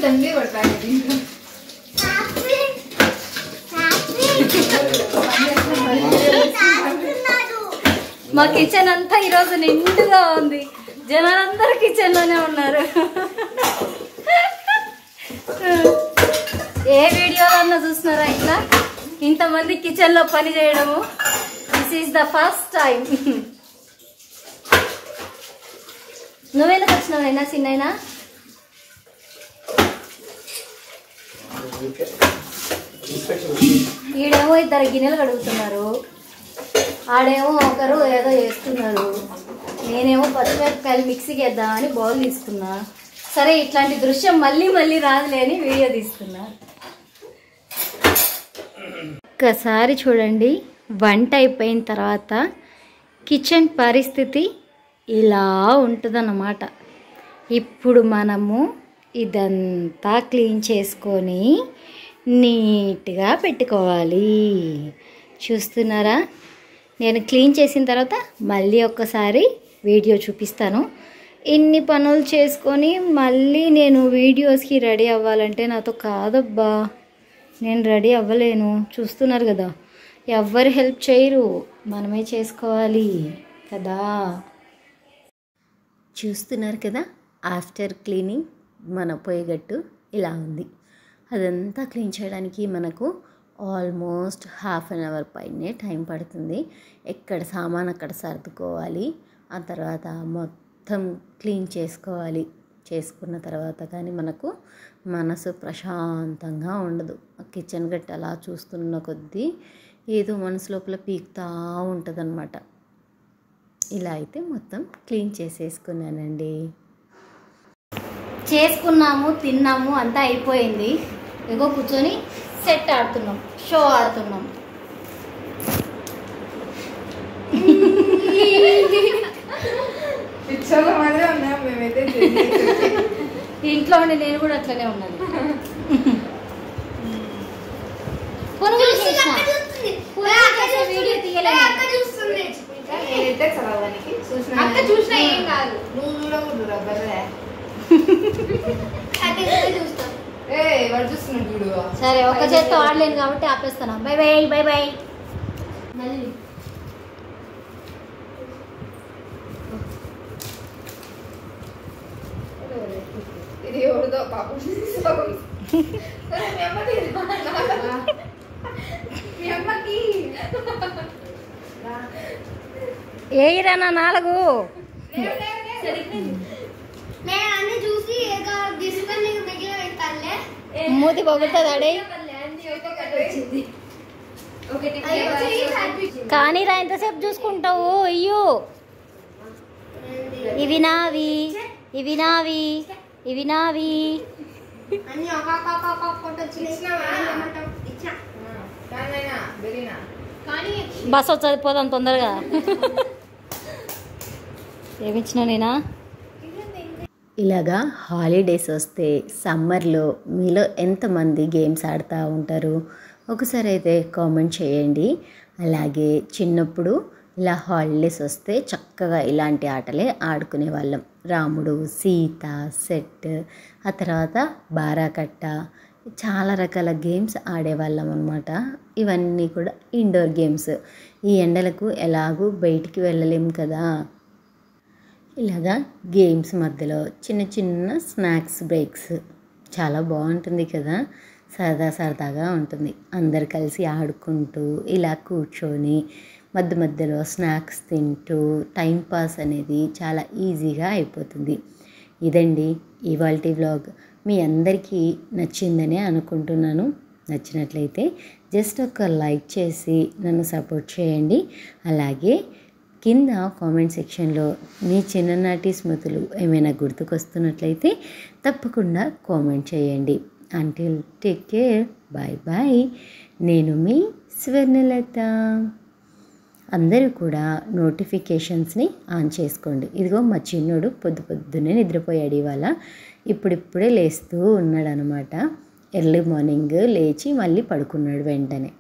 తండ్రి పడతాయి మా కిచెన్ అంతా ఈరోజు నిండుగా ఉంది. జనాలందరూ కిచెన్ లోనే ఉన్నారు. ఏ వీడియోలన్నా చూస్తున్నారా ఇట్లా ఇంతమంది కిచెన్ లో పని చేయడము? This is the first time. నువ్వెందుకు వచ్చినావు అయినా చిన్నైనా? ఈడేమో ఇద్దరు గిన్నెలు కడుగుతున్నారు, ఆడేమో ఒకరు ఏదో చేస్తున్నారు, నేనేమో పచ్చిమిరపకాయలు మిక్సీకి వేద్దామని బౌల్ తీసుకున్నా. సరే ఇట్లాంటి దృశ్యం మళ్ళీ మళ్ళీ రాదులే అని వీడియో తీసుకున్నా. ఒక్కసారి చూడండి, వంట అయిపోయిన తర్వాత కిచెన్ పరిస్థితి ఇలా ఉంటుందన్నమాట. ఇప్పుడు మనము ఇదంతా క్లీన్ చేసుకొని నీట్గా పెట్టుకోవాలి. చూస్తున్నారా? నేను క్లీన్ చేసిన తర్వాత మళ్ళీ ఒక్కసారి వీడియో చూపిస్తాను. ఇన్ని పనులు చేసుకొని మళ్ళీ నేను వీడియోస్కి రెడీ అవ్వాలంటే నాతో కాదబ్బా, నేను రెడీ అవ్వలేను. చూస్తున్నారు కదా, ఎవ్వరు హెల్ప్ చేయరు, మనమే చేసుకోవాలి కదా. చూస్తున్నారు కదా, ఆఫ్టర్ క్లీనింగ్ మన పొయ్యిగట్టు ఇలా ఉంది. అదంతా క్లీన్ చేయడానికి మనకు ఆల్మోస్ట్ హాఫ్ అన్ అవర్ పైనే టైం పడుతుంది. ఎక్కడ సామాన్ అక్కడ సర్దుకోవాలి, ఆ తర్వాత మొత్తం క్లీన్ చేసుకోవాలి. చేసుకున్న తర్వాత కానీ మనకు మనసు ప్రశాంతంగా ఉండదు. కిచెన్ గట్టు అలా చూస్తున్న కొద్దీ ఏదో మనసు లోపల పీకుతూ ఉంటుందన్నమాట. ఇలా అయితే మొత్తం క్లీన్ చేసేసుకున్నానండి. చేసుకున్నాము, తిన్నాము, అంతా అయిపోయింది. ఇగో కూర్చొని సెట్ ఆడుతున్నాం, షో ఆడుతున్నాం. ఇంట్లో ఉండి నేను కూడా అట్లనే ఉన్నాను. వీడియో తీయలేదు. సరే, ఒక చేత్తో ఆడలేను కాబట్టి ఆపేస్తాను. Bye bye bye bye. మళ్ళీ ఇది ఎవరిదో పాపం. ఏయిరానా 4 మూతి పొగుతుంది అడే. కానీ రా, ఎంతసేపు చూసుకుంటావు? అయ్యో, ఇవి నావి, ఇవి నావి, ఇవి నావి. బస్ వచ్చేది, పోదాం తొందరగా. ఏమిచ్చినా నేనా? ఇలాగా హాలిడేస్ వస్తే సమ్మర్లో మీలో ఎంతమంది గేమ్స్ ఆడుతూ ఉంటారు? ఒకసారి అయితే కామెంట్ చేయండి. అలాగే చిన్నప్పుడు ఇలా హాలిడేస్ వస్తే చక్కగా ఇలాంటి ఆటలే ఆడుకునే వాళ్ళం. రాముడు, సీత, సెట్, ఆ తర్వాత బారాకట్ట, చాలా రకాల గేమ్స్ ఆడేవాళ్ళం అనమాట. ఇవన్నీ కూడా ఇండోర్ గేమ్స్. ఈ ఎండలకు ఎలాగూ బయటికి వెళ్ళలేము కదా. ఇలాగా గేమ్స్ మధ్యలో చిన్న చిన్న స్నాక్స్ బ్రేక్స్ చాలా బాగుంటుంది కదా. సరదా సరదాగా ఉంటుంది. అందరు కలిసి ఆడుకుంటూ ఇలా కూర్చొని మధ్య మధ్యలో స్నాక్స్ తింటూ టైంపాస్ అనేది చాలా ఈజీగా అయిపోతుంది. ఇదండి ఇవాల్టి వ్లాగ్. మీ అందరికీ నచ్చిందనే అనుకుంటున్నాను. నచ్చినట్లయితే జస్ట్ ఒక లైక్ చేసి నన్ను సపోర్ట్ చేయండి. అలాగే కింద కామెంట్ సెక్షన్లో మీ చిన్ననాటి స్మృతులు ఏమైనా గుర్తుకొస్తున్నట్లయితే తప్పకుండా కామెంట్ చేయండి. Until take care, bye bye. నేను మీ స్వర్ణలత. అందరూ కూడా నోటిఫికేషన్స్ని ఆన్ చేసుకోండి. ఇదిగో మా చిన్నోడు పొద్దున్నే నిద్రపోయాడు. ఇవాళ ఇప్పుడిప్పుడే లేస్తూ ఉన్నాడు అనమాట. ఎర్లీ మార్నింగ్ లేచి మళ్ళీ పడుకున్నాడు వెంటనే.